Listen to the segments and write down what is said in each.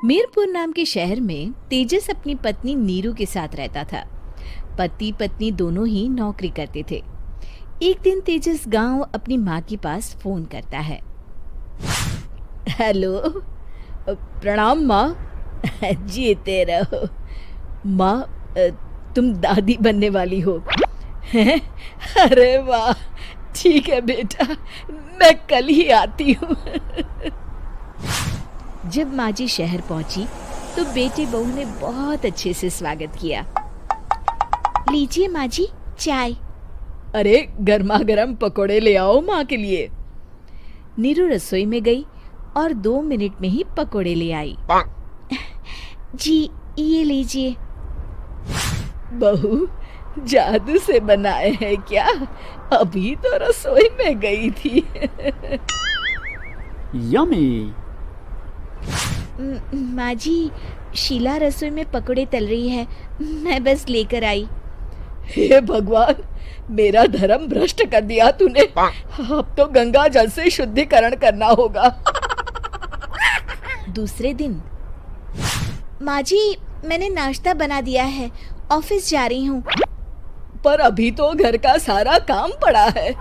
मीरपुर नाम के शहर में तेजस अपनी पत्नी नीरू के साथ रहता था। पति पत्नी दोनों ही नौकरी करते थे। एक दिन तेजस गांव अपनी माँ के पास फोन करता है। हेलो, प्रणाम माँ। जीते रहो माँ, तुम दादी बनने वाली हो हैं? अरे वाह, ठीक है बेटा, मैं कल ही आती हूँ। जब माँ जी शहर पहुंची तो बेटे बहू ने बहुत अच्छे से स्वागत किया। लीजिए माँ जी, चाय। अरे गर्मा गर्म पकोड़े ले आओ माँ के लिए। नीरू रसोई में गई और 2 मिनट में ही पकोड़े ले आई। जी ये लीजिए। बहू, जादू से बनाए हैं क्या? अभी तो रसोई में गई थी। यम्मी। माँ जी, शीला रसोई में पकोड़े तल रही है, मैं बस लेकर आई। हे भगवान, मेरा धर्म भ्रष्ट कर दिया तूने। अब तो गंगा जल से शुद्धिकरण करना होगा। दूसरे दिन, माँ जी मैंने नाश्ता बना दिया है, ऑफिस जा रही हूँ। पर अभी तो घर का सारा काम पड़ा है।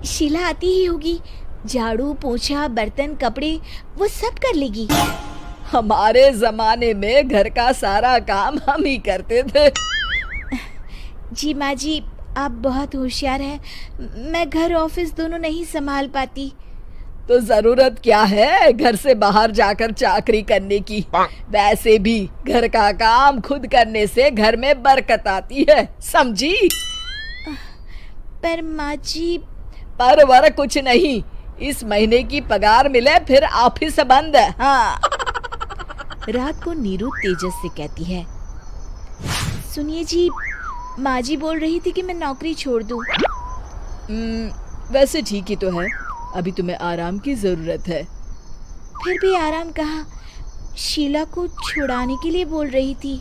शीला आती ही होगी, झाड़ू पोछा बर्तन कपड़े वो सब कर लेगी। हमारे जमाने में घर का सारा काम हम ही करते थे। जी माँ जी, आप बहुत होशियार हैं, मैं घर ऑफिस दोनों नहीं संभाल पाती। तो जरूरत क्या है घर से बाहर जाकर चाकरी करने की? वैसे भी घर का काम खुद करने से घर में बरकत आती है, समझी? पर माँ जी। पर वर कुछ नहीं, इस महीने की पगार मिले फिर ऑफिस बंद। हाँ। रात को नीरू तेजस से कहती है, सुनिए जी, माँ जी बोल रही थी कि मैं नौकरी छोड़ दूं। वैसे ठीक ही तो है, अभी तुम्हें आराम की जरूरत है। फिर भी आराम कहाँ, शीला को छुड़ाने के लिए बोल रही थी।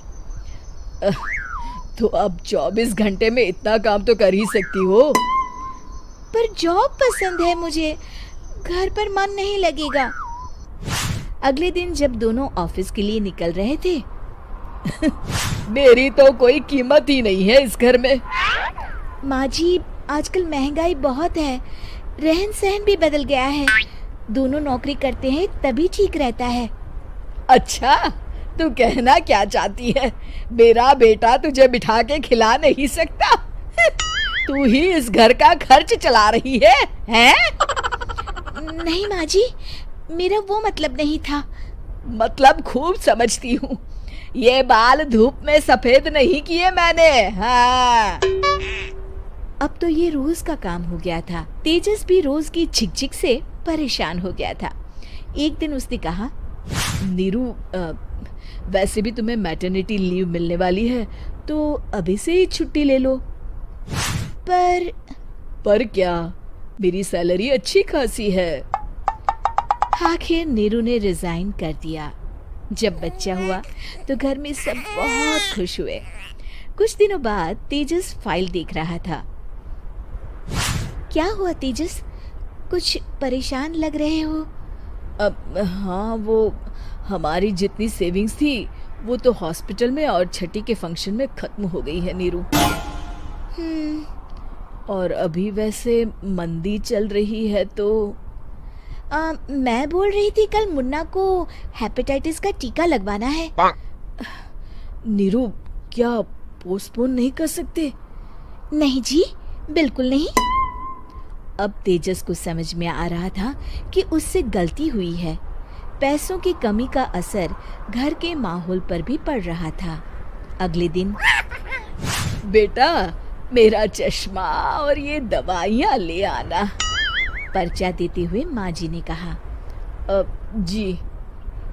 तो अब 24 घंटे में इतना काम तो कर ही सकती हो। पर जॉब पसंद है मुझे, घर पर मन नहीं लगेगा। अगले दिन जब दोनों ऑफिस के लिए निकल रहे थे, मेरी तो कोई कीमत ही नहीं है इस घर में। माँ जी, आजकल महंगाई बहुत है, रहन सहन भी बदल गया है, दोनों नौकरी करते हैं तभी ठीक रहता है। अच्छा, तू कहना क्या चाहती है? मेरा बेटा तुझे बिठा के खिला नहीं सकता? तू ही इस घर का खर्च चला रही है, हैं? नहीं माँ जी, मेरा वो मतलब नहीं था। मतलब खूब समझती हूँ, ये बाल धूप में सफेद नहीं किए मैंने। हाँ। अब तो ये रोज का काम हो गया था। तेजस भी रोज की झिकझिक से परेशान हो गया था। एक दिन उसने कहा, नीरू, वैसे भी तुम्हें मैटरनिटी लीव मिलने वाली है, तो अभी से ही छुट्टी ले लो। पर क्या, मेरी सैलरी अच्छी खासी है। आखिर नीरू ने रिजाइन कर दिया। जब बच्चा हुआ तो घर में सब बहुत खुश हुए। कुछ दिनों बाद तेजस फाइल देख रहा था। क्या हुआ तेजस, कुछ परेशान लग रहे हो? हाँ, वो हमारी जितनी सेविंग्स थी वो तो हॉस्पिटल में और छठी के फंक्शन में खत्म हो गई है नीरू। और अभी वैसे मंदी चल रही है तो मैं बोल रही थी कल मुन्ना को हेपेटाइटिस का टीका लगवाना है। नीरू, क्या पोस्टपोन नहीं कर सकते? नहीं जी, बिल्कुल नहीं। अब तेजस को समझ में आ रहा था कि उससे गलती हुई है। पैसों की कमी का असर घर के माहौल पर भी पड़ रहा था। अगले दिन, बेटा मेरा चश्मा और ये दवाइयाँ ले आना, पर्चा देते हुए माँ जी ने कहा। जी।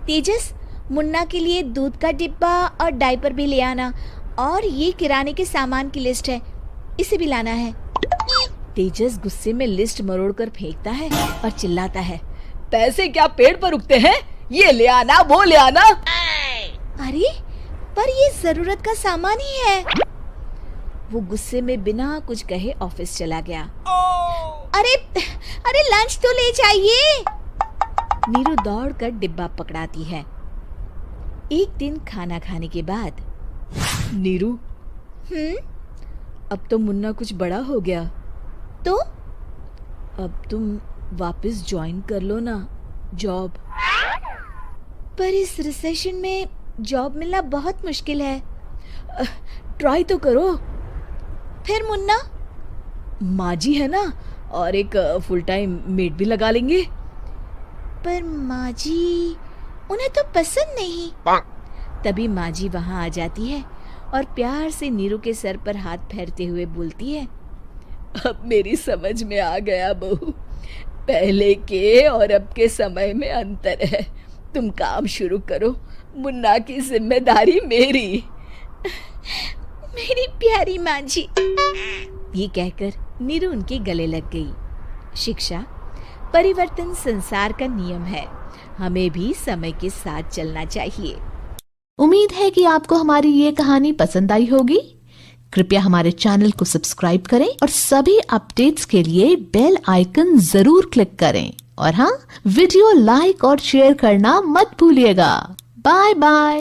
तेजस, मुन्ना के लिए दूध का डिब्बा और डायपर भी ले आना, और ये किराने के सामान की लिस्ट है, इसे भी लाना है। तेजस गुस्से में लिस्ट मरोड़कर फेंकता है और चिल्लाता है, पैसे क्या पेड़ पर उगते हैं? ये ले आना, वो ले आना। अरे पर ये जरूरत का सामान ही है। वो गुस्से में बिना कुछ कहे ऑफिस चला गया। अरे लंच तो ले जाइए। नीरू दौड़कर डिब्बा पकड़ाती है एक दिन खाना खाने के बाद, नीरू, अब तो मुन्ना कुछ बड़ा हो गया, तो अब तुम वापस ज्वाइन कर लो ना जॉब। पर इस रिसेशन में जॉब मिलना बहुत मुश्किल है। ट्राई तो करो। फिर मुन्ना? माँ जी है ना, और एक फुल टाइम मेड भी लगा लेंगे। पर माँ जी, उन्हें तो पसंद नहीं। तभी माँ जी वहाँ आ जाती है और प्यार से नीरू के सर पर हाथ फेरते हुए बोलती है, अब मेरी समझ में आ गया बहू, पहले के और अब के समय में अंतर है। तुम काम शुरू करो, मुन्ना की जिम्मेदारी मेरी। मेरी प्यारी माँ जी। ये कहकर नीरू उनके गले लग गई। शिक्षा, परिवर्तन संसार का नियम है, हमें भी समय के साथ चलना चाहिए। उम्मीद है कि आपको हमारी ये कहानी पसंद आई होगी। कृपया हमारे चैनल को सब्सक्राइब करें और सभी अपडेट्स के लिए बेल आइकन जरूर क्लिक करें। और हाँ, वीडियो लाइक और शेयर करना मत भूलिएगा। Bye bye.